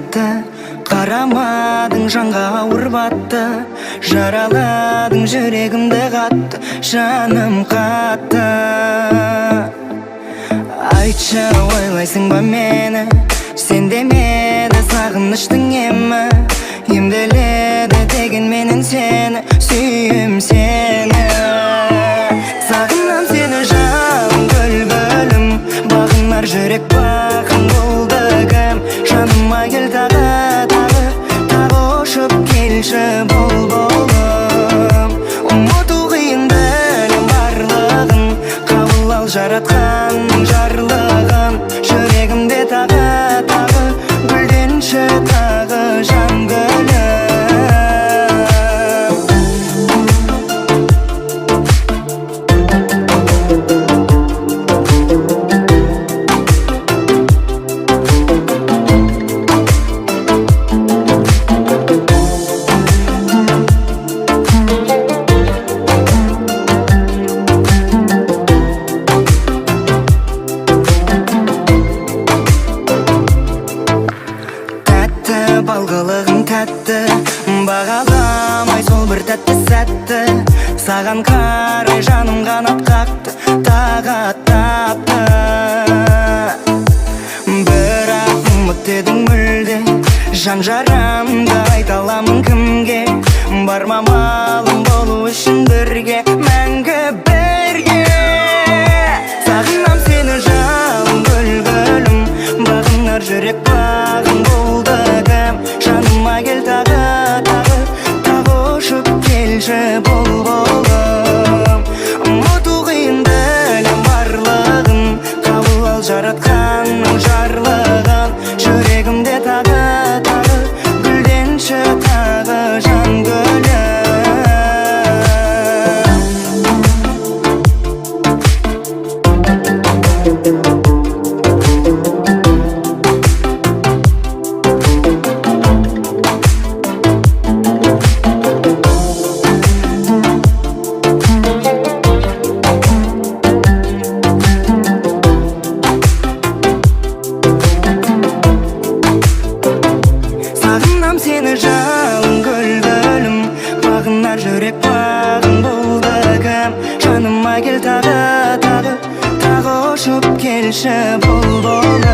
қатты, қарамадың жанға ауыр батты, жараладың жүрегімді қатты, жаным қатты. Айтшы, ойлайсың ба мені, сен демеді сағыныштың емі, емделеді деген менен сені, сүйем сені. Сағынам сені жаным гүл-гүлім, бағынар жүрек бақын болды кім. Жаныма кел тағы, ұшып келші бұлбұлым. Ұмыту қиын білем барлығын, қабыл ал жаратқанның жарлығын. Жүрегімде тағы, гүлденші тағы жан гүлім. Балғылығың тәтті, бағаламай сол бір тәтті сәтті. Саған қарай жаным қанат қақты, тағат тапты. Бірақ ұмыт едің мүлде, жан жарамды айта аламын кімге. Бармамалым болу үшін бірге, мәңгі бірге. Сағынам сені жалын гүл-гүлім, бағынар жүрек бағын болды кім. Жаныма кел тағы, ұшып келші бұлбұлым. Ұмыту қиын білем барлығын, қабыл ал жаратқанның жарлығын. Жүрегімде тағы, гүлденші тағы жан гүлім. Сағынам сені жалын гүл-гүлім, бағынар жүрек бағын болды кім. Жаныма кел тағы, ұшып келші бұлбұлым.